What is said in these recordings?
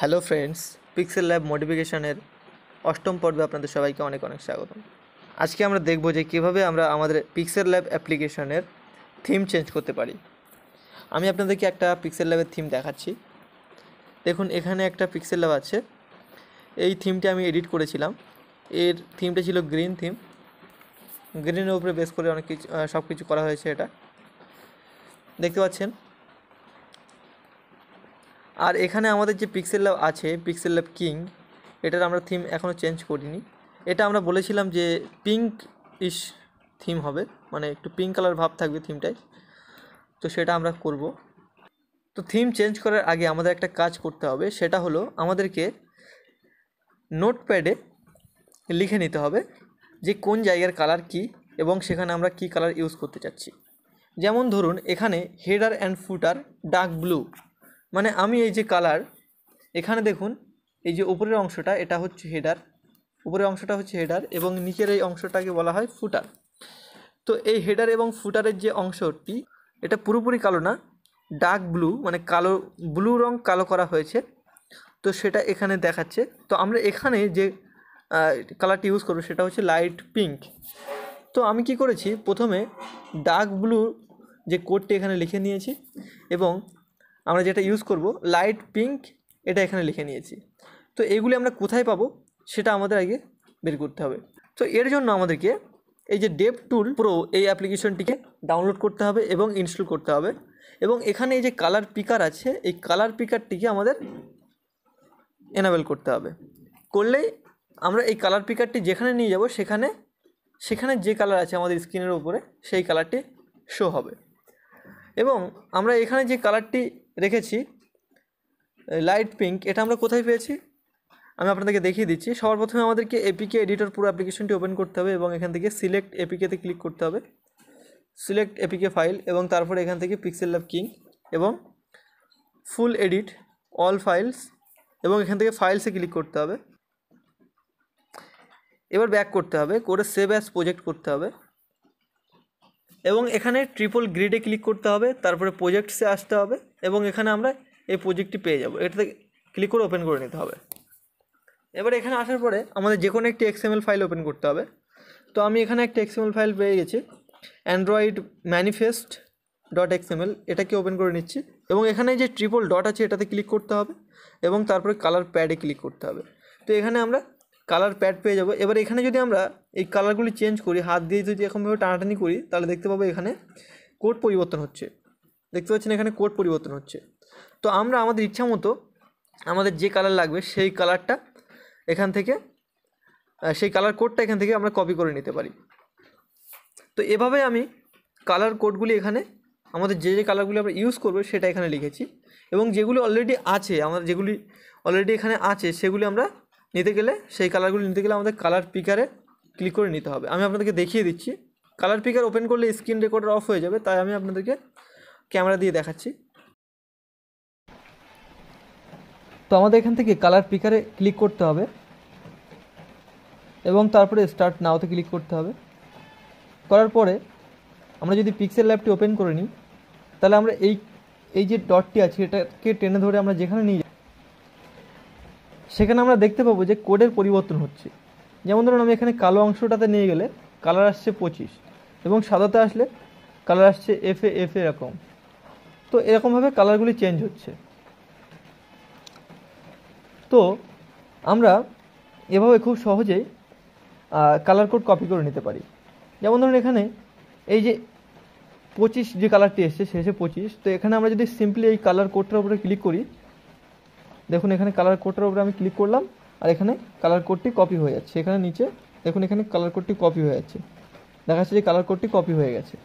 Hello friends, pixel lab মডিফিকেশনের অষ্টম পর্বে আপনাদের সবাইকে অনেক অনেক স্বাগতম। আজকে আমরা দেখব যে কীভাবে আমরা আমাদের পিক্সেল ল্যাব অ্যাপ্লিকেশনের থিম চেঞ্জ করতে পারি। আমি আপনাদেরকে একটা পিক্সেল ল্যাবের থিম দেখাচ্ছি। দেখুন, এখানে একটা পিক্সেল ল্যাব আছে। এই থিমটা আমি এডিট করেছিলাম। এর থিমটা ছিল গ্রিন থিম। গ্রিনের উপরে বেস করে অনেক কিছু সব কিছু করা হয়েছে। এটা দেখতে পাচ্ছেন। আর এখানে আমাদের যে পিক্সেল ল্যাব আছে, পিক্সেল ল্যাব কিং, এটার আমরা থিম এখনও চেঞ্জ করিনি। এটা আমরা বলেছিলাম যে পিঙ্ক ইশ থিম হবে, মানে একটু পিঙ্ক কালার ভাব থাকবে থিমটায়। তো সেটা আমরা করব। তো থিম চেঞ্জ করার আগে আমাদের একটা কাজ করতে হবে, সেটা হলো আমাদেরকে নোটপ্যাডে লিখে নিতে হবে যে কোন জায়গার কালার কি এবং সেখানে আমরা কি কালার ইউজ করতে চাচ্ছি। যেমন ধরুন, এখানে header and footer dark blue, মানে আমি এই যে কালার, এখানে দেখুন এই যে উপরের অংশটা এটা হচ্ছে হেডার, উপরের অংশটা হচ্ছে হেডার এবং নিচের এই অংশটাকে বলা হয় ফুটার। তো এই হেডার এবং ফুটারের যে অংশটি, এটা পুরোপুরি কালো না, ডার্ক ব্লু, মানে কালো, ব্লু রং কালো করা হয়েছে। তো সেটা এখানে দেখাচ্ছে। তো আমরা এখানে যে কালারটি ইউজ করবো সেটা হচ্ছে লাইট পিঙ্ক। তো আমি কি করেছি, প্রথমে ডার্ক ব্লু যে কোডটি এখানে লিখে নিয়েছি এবং আমরা যেটা ইউজ করব লাইট পিঙ্ক, এটা এখানে লিখে নিয়েছি। তো এগুলি আমরা কোথায় পাবো সেটা আমাদের আগে বের করতে হবে। তো এর জন্য আমাদেরকে এই যে ডেভ টুল প্রো এই অ্যাপ্লিকেশনটিকে ডাউনলোড করতে হবে এবং ইনস্টল করতে হবে। এবং এখানে এই যে কালার পিকার আছে, এই কালার পিকারটিকে আমাদের এনাবেল করতে হবে। করলেই আমরা এই কালার পিকারটি যেখানে নিয়ে যাব সেখানে যে কালার আছে আমাদের স্ক্রিনের উপরে সেই কালারটি শো হবে। এবং আমরা এখানে যে কালারটি রেখেছি লাইট পিঙ্ক, এটা আমরা কোথায় পেয়েছি আমি আপনাদেরকে দেখিয়ে দিচ্ছি। সবার প্রথমে আমাদেরকে এপিকে এডিটর পুরো অ্যাপ্লিকেশনটি ওপেন করতে হবে এবং এখান থেকে সিলেক্ট এপিকেতে ক্লিক করতে হবে, সিলেক্ট এপিকে ফাইল, এবং তারপরে এখান থেকে পিক্সেল ল্যাব কিং এবং ফুল এডিট অল ফাইলস, এবং এখান থেকে ফাইলসে ক্লিক করতে হবে। এবার ব্যাক করতে হবে, করে সেভ অ্যাজ প্রজেক্ট করতে হবে এবং এখানে ট্রিপল গ্রিডে ক্লিক করতে হবে, তারপরে প্রজেক্টসে আসতে হবে এবং এখানে আমরা এই প্রজেক্টটি পেয়ে যাব। এটাতে ক্লিক করে ওপেন করে নিতে হবে। এবার এখানে আসার পরে আমাদের যে কোনো একটি এক্সএমএল ফাইল ওপেন করতে হবে। তো আমি এখানে একটা এক্সএমএল ফাইল পেয়ে গেছি, অ্যান্ড্রয়েড ম্যানিফেস্ট ডট এক্সএমএল, এটাকে ওপেন করে নিচ্ছি এবং এখানে যে ট্রিপল ডট আছে এটাতে ক্লিক করতে হবে এবং তারপরে কালার প্যাডে ক্লিক করতে হবে। তো এখানে আমরা কালার প্যাড পেয়ে যাব। এবার এখানে যদি আমরা এই কালারগুলি চেঞ্জ করি, হাত দিয়ে যদি এরকমভাবে টানাটানি করি, তাহলে দেখতে পাবো এখানে কোড পরিবর্তন হচ্ছে। দেখতে পাচ্ছেন এখানে কোড পরিবর্তন হচ্ছে। তো আমরা আমাদের ইচ্ছা মতো আমাদের যে কালার লাগবে সেই কালারটা এখান থেকে, সেই কালার কোডটা এখান থেকে আমরা কপি করে নিতে পারি। তো এভাবে আমি কালার কোডগুলি এখানে আমাদের যে যে কালারগুলি আমরা ইউজ করবো সেটা এখানে লিখেছি এবং যেগুলি অলরেডি আছে, আমাদের যেগুলি অলরেডি এখানে আছে সেগুলি আমরা নিতে গেলে, সেই কালারগুলি নিতে গেলে আমাদের কালার পিকারে ক্লিক করে নিতে হবে। আমি আপনাদেরকে দেখিয়ে দিচ্ছি। কালার পিকার ওপেন করলে স্ক্রিন রেকর্ডার অফ হয়ে যাবে, তাই আমি আপনাদেরকে ক্যামেরা দিয়ে দেখাচ্ছি। তো আমাদের এখান থেকে কালার পিকারে ক্লিক করতে হবে এবং তারপরে স্টার্ট নাওতে ক্লিক করতে হবে। করার পরে আমরা যদি পিক্সেল ল্যাবটি ওপেন করে নিই, তাহলে আমরা এই যে ডটটি আছে এটাকে টেনে ধরে আমরা যেখানে নিয়ে যাই সেখানে আমরা দেখতে পাবো যে কোডের পরিবর্তন হচ্ছে। যেমন ধরুন, আমি এখানে কালো অংশটাতে নিয়ে গেলে কালার আসছে 25 এবং সাদাতে আসলে কালার আসছে এফএ এরকম। তো এরকমভাবে কালারগুলি চেঞ্জ হচ্ছে। তো আমরা এভাবে খুব সহজেই কালার কোড কপি করে নিতে পারি। যেমন ধরুন, এখানে এই যে 25 যে কালারটি এসছে শেষে 25, তো এখানে আমরা যদি সিম্পলি এই কালার কোডটার উপরে ক্লিক করি, দেখুন এখানে কালার কোডটার উপরে আমি ক্লিক করলাম আর এখানে কালার কোডটি কপি হয়ে যাচ্ছে। এখানে নিচে দেখুন এখানে কালার কোডটি কপি হয়ে যাচ্ছে, দেখা যাচ্ছে যে কালার কোডটি কপি হয়ে গেছে।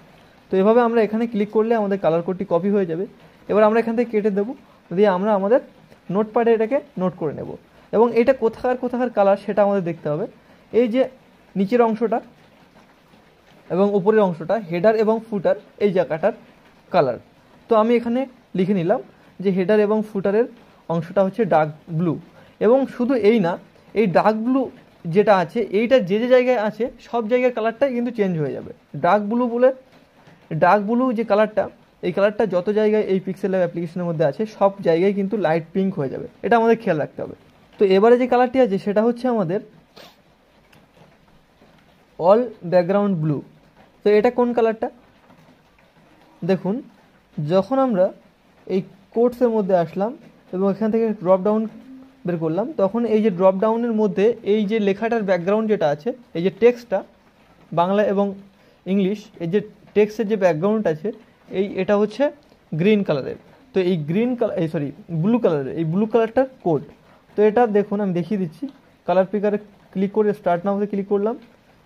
তো এভাবে আমরা এখানে ক্লিক করলে আমাদের কালার কোডটি কপি হয়ে যাবে। এবার আমরা এখান থেকে কেটে দেবো, দিয়ে আমরা আমাদের নোটপ্যাডে এটাকে নোট করে নেব এবং এটা কোথাকার কালার সেটা আমাদের দেখতে হবে। এই যে নিচের অংশটা এবং উপরের অংশটা, হেডার এবং ফুটার, এই জায়গাটার কালার। তো আমি এখানে লিখে নিলাম যে হেডার এবং ফুটারের অংশটা হচ্ছে ডার্ক ব্লু। এবং শুধু এই না, এই ডার্ক ব্লু যেটা আছে এইটা যে যে জায়গায় আছে সব জায়গার কালারটাই কিন্তু চেঞ্জ হয়ে যাবে। ডার্ক ব্লু যে কালারটা এই কালারটা যত জায়গায় এই পিক্সেল ল্যাব অ্যাপ্লিকেশনের মধ্যে আছে সব জায়গায় কিন্তু লাইট পিঙ্ক হয়ে যাবে, এটা আমাদের খেয়াল রাখতে হবে। তো এবারে যে কালারটি আছে সেটা হচ্ছে আমাদের অল ব্যাকগ্রাউন্ড ব্লু। তো এটা কোন কালারটা? দেখুন, যখন আমরা এই কোটসের মধ্যে আসলাম এবং এখান থেকে ড্রপ ডাউন বের করলাম, তখন এই যে ড্রপ ডাউনের মধ্যে এই যে লেখাটার ব্যাকগ্রাউন্ড যেটা আছে, এই যে টেক্সটটা বাংলা এবং ইংলিশ, এই যে টেক্সটের যে ব্যাকগ্রাউন্ড আছে এটা হচ্ছে গ্রিন কালারের। তো এই গ্রিন কালার ব্লু কালারের, এই ব্লু কালারটার কোড। তো এটা দেখুন আমি দেখিয়ে দিচ্ছি। কালার পিকারে ক্লিক করে স্টার্ট নাওতে ক্লিক করলাম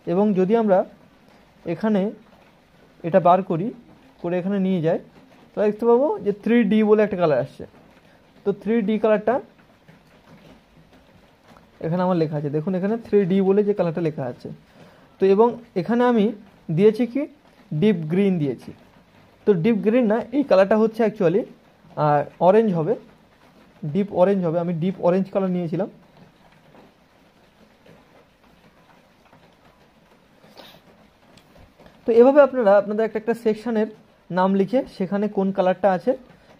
এবং যদি আমরা এখানে এটা বার করি, করে এখানে নিয়ে যাই, তাহলে দেখতে পাবো যে 3D বলে একটা কালার আসছে। তো 3D কালারটা এখানে আমার লেখা আছে, দেখুন এখানে 3D বলে যে কালারটা লেখা আছে। তো এবং এখানে আমি দিয়েছি কি ডিপ গ্রিন দিয়েছি। তো ডিপ গ্রিন না, এই কালারটা হচ্ছে অ্যাকচুয়ালি অরেঞ্জ হবে, ডিপ অরেঞ্জ হবে। আমি ডিপ অরেঞ্জ কালার নিয়েছিলাম। তো এভাবে আপনারা আপনাদের একটা সেকশানের নাম লিখে সেখানে কোন কালারটা আছে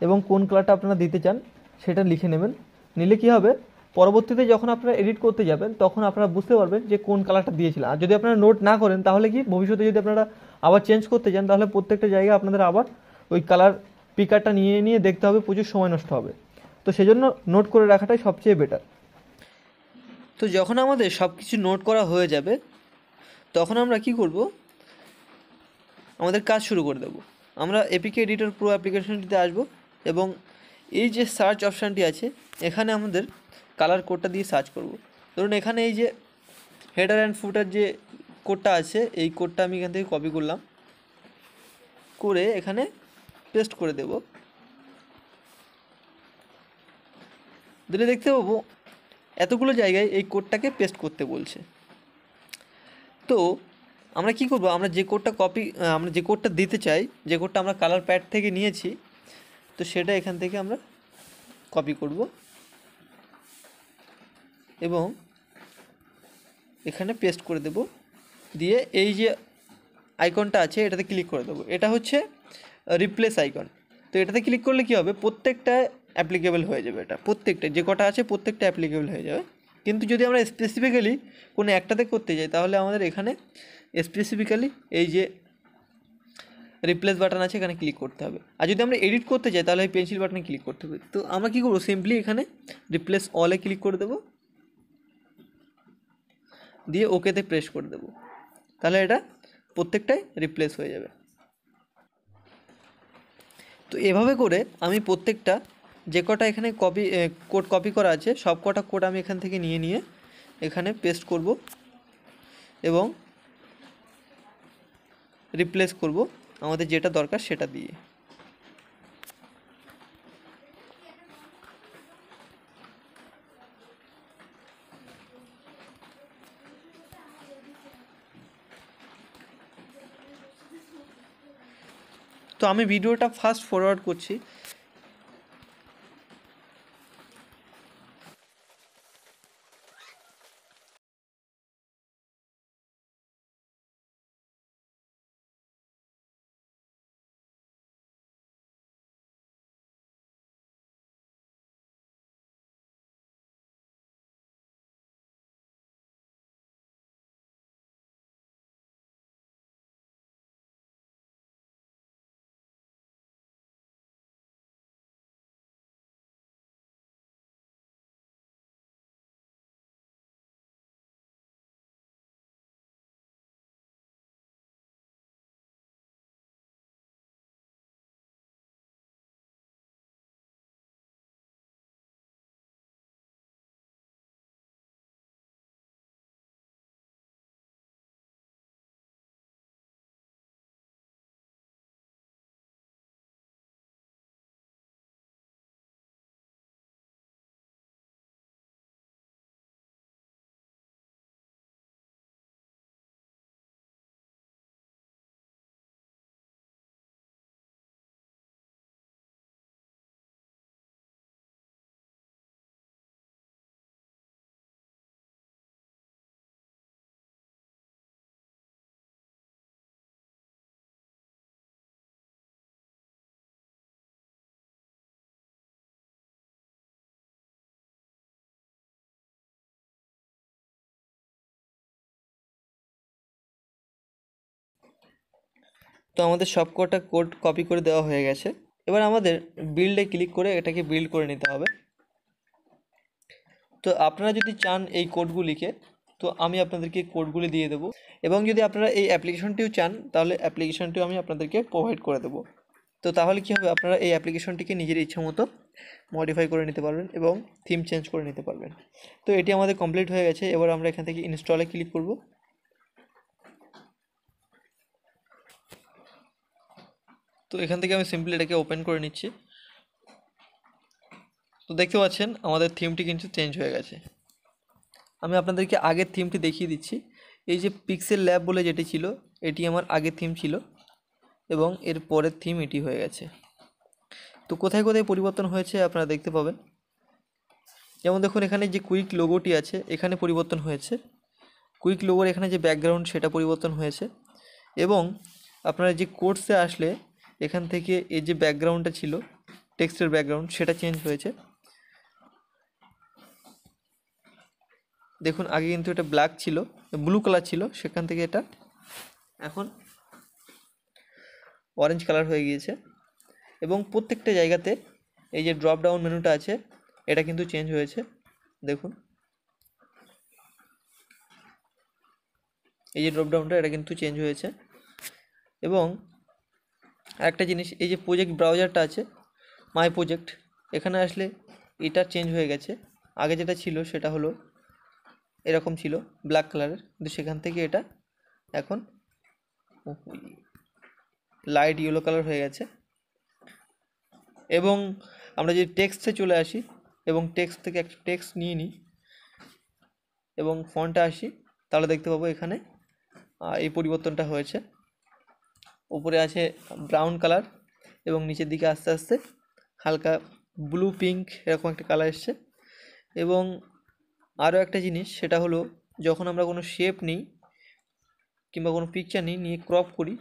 এবং কোন কালারটা আপনারা দিতে চান সেটা লিখে নেবেন। নিলে কি হবে, পরবর্তীতে যখন আপনারা এডিট করতে যাবেন তখন আপনারা বুঝতে পারবেন যে কোন কালারটা দিয়েছিলেন। আর যদি আপনারা নোট না করেন তাহলে কি ভবিষ্যতে যদি আপনারা আবার চেঞ্জ করতে চান তাহলে প্রত্যেকটা জায়গায় আপনাদের আবার ওই কালার পিকারটা নিয়ে দেখতে হবে, প্রচুর সময় নষ্ট হবে। তো সেজন্য নোট করে রাখাটাই সবচেয়ে বেটার। তো যখন আমাদের সব কিছু নোট করা হয়ে যাবে তখন আমরা কি করব, আমাদের কাজ শুরু করে দেব। আমরা এপিকে এডিটর প্রো অ্যাপ্লিকেশনটিতে আসব এবং এই যে সার্চ অপশানটি আছে এখানে আমাদের কালার কোডটা দিয়ে সার্চ করব। ধরুন এখানে এই যে হেডার অ্যান্ড ফুটার যে কোডটা আছে এই কোডটা আমি এখান থেকে কপি করলাম, করে এখানে পেস্ট করে দেব। দিলে দেখতে পাবো এতগুলো জায়গায় এই কোডটাকে পেস্ট করতে বলছে। তো আমরা কি করব, আমরা যে কোডটা দিতে চাই, যে কোডটা আমরা কালার প্যাড থেকে নিয়েছি, তো সেটা এখান থেকে আমরা কপি করব এবং এখানে পেস্ট করে দেব। দিয়ে এই যে আইকনটা আছে এটাতে ক্লিক করে দেবো, এটা হচ্ছে রিপ্লেস আইকন। তো এটাতে ক্লিক করলে কি হবে, প্রত্যেকটা অ্যাপ্লিকেবল হয়ে যাবে। এটা প্রত্যেকটা যে কটা আছে প্রত্যেকটা অ্যাপ্লিকেবল হয়ে যাবে। কিন্তু যদি আমরা স্পেসিফিক্যালি কোনো একটাতে করতে যাই তাহলে আমাদের এখানে স্পেসিফিক্যালি এই যে রিপ্লেস বাটন আছে এখানে ক্লিক করতে হবে। আর যদি আমরা এডিট করতে চাই তাহলে এই পেন্সিল বাটনে ক্লিক করতে হবে। তো আমরা কী করবো, সিম্পলি এখানে রিপ্লেস অলে ক্লিক করে দেবো, দিয়ে ওকেতে প্রেস করে দেবো, তাহলে এটা প্রত্যেকটাই রিপ্লেস হয়ে যাবে। তো এভাবে করে আমি প্রত্যেকটা যে কটা এখানে কোড কপি করা আছে সব কটা কোড আমি এখান থেকে নিয়ে এখানে পেস্ট করব এবং রিপ্লেস করব আমাদের যেটা দরকার সেটা দিয়ে। তো আমি ভিডিওটা ফাস্ট ফরওয়ার্ড করছি। তো আমাদের সবকটা কোড কপি করে দেওয়া হয়ে গেছে। এবার আমাদের বিল্ডে ক্লিক করে এটাকে বিল্ড করে নিতে হবে। তো আপনারা যদি চান এই কোডগুলিকে, তো আমি আপনাদেরকে কোডগুলি দিয়ে দেবো, এবং যদি আপনারা এই অ্যাপ্লিকেশনটিও চান তাহলে অ্যাপ্লিকেশনটিও আমি আপনাদেরকে প্রোভাইড করে দেবো। তো তাহলে কী হবে, আপনারা এই অ্যাপ্লিকেশনটিকে নিজের ইচ্ছা মতো মডিফাই করে নিতে পারবেন এবং থিম চেঞ্জ করে নিতে পারবেন। তো এটি আমাদের কমপ্লিট হয়ে গেছে। এবার আমরা এখান থেকে ইনস্টলে ক্লিক করব। তো এখান থেকে আমি সিম্পলি এটাকে ওপেন করে নিচ্ছি। তো দেখতে পাচ্ছেন আমাদের থিমটি কিন্তু চেঞ্জ হয়ে গেছে। আমি আপনাদেরকে আগের থিমটি দেখিয়ে দিচ্ছি। এই যে পিক্সেল ল্যাব বলে যেটি ছিল, এটি আমার আগের থিম ছিল এবং এর পরের থিম এটি হয়ে গেছে। তো কোথায় কোথায় পরিবর্তন হয়েছে আপনারা দেখতে পাবেন। যেমন দেখুন এখানে যে কুইক লোগোটি আছে এখানে পরিবর্তন হয়েছে, কুইক লোগোর এখানে যে ব্যাকগ্রাউন্ড সেটা পরিবর্তন হয়েছে, এবং আপনারা যে কোর্সে আসলে এখান থেকে এই যে ব্যাকগ্রাউন্ডটা ছিল টেক্সটের ব্যাকগ্রাউন্ড সেটা চেঞ্জ হয়েছে। দেখুন আগে কিন্তু এটা ব্ল্যাক ছিল, ব্লু কালার ছিল, সেখান থেকে এটা এখন অরেঞ্জ কালার হয়ে গিয়েছে। এবং প্রত্যেকটা জায়গাতে এই যে ড্রপ ডাউন মেনুটা আছে এটা কিন্তু চেঞ্জ হয়েছে। দেখুন এই যে ড্রপ ডাউনটা এটা কিন্তু চেঞ্জ হয়েছে। এবং একটা জিনিস, এই যে প্রজেক্ট ব্রাউজারটা আছে মাই প্রজেক্ট, এখানে আসলে এটা চেঞ্জ হয়ে গেছে। আগে যেটা ছিল সেটা হলো এরকম ছিল ব্ল্যাক কালারের, কিন্তু সেখান থেকে এটা এখন লাইট ইয়েলো কালার হয়ে গেছে। এবং আমরা যদি টেক্সটে চলে আসি এবং টেক্সট থেকে একটা টেক্সট নিয়ে নিই এবং ফন্টে আসি, তাহলে দেখতে পাবো এখানে এই পরিবর্তনটা হয়েছে। উপরে আছে ব্রাউন কালার এবং নিচের দিকে আস্তে আস্তে হালকা ব্লু পিঙ্ক এরকম একটা কালার এসছে। এবং আরও একটা জিনিস, সেটা হলো যখন আমরা কোনো শেপ নিই কিংবা কোনো পিকচার নিয়ে ক্রপ করি,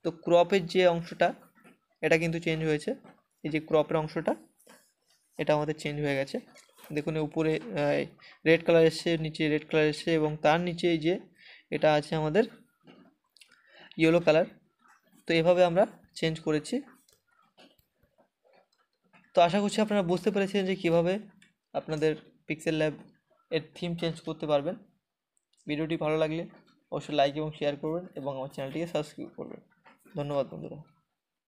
তো ক্রপের যে অংশটা এটা কিন্তু চেঞ্জ হয়েছে। এই যে ক্রপের অংশটা এটা আমাদের চেঞ্জ হয়ে গেছে। দেখুন উপরে রেড কালার এসছে, নিচে রেড কালার এসছে, এবং তার নিচে এই যে এটা আছে আমাদের ইয়েলো কালার। তো এভাবে আমরা চেঞ্জ করেছি। তো আশা করছি আপনারা বুঝতে পেরেছেন যে কীভাবে আপনাদের পিক্সেল ল্যাব এর থিম চেঞ্জ করতে পারবেন। ভিডিওটি ভালো লাগলে অবশ্যই লাইক এবং শেয়ার করবেন এবং আমার চ্যানেলটিকে সাবস্ক্রাইব করবেন। ধন্যবাদ বন্ধুরা।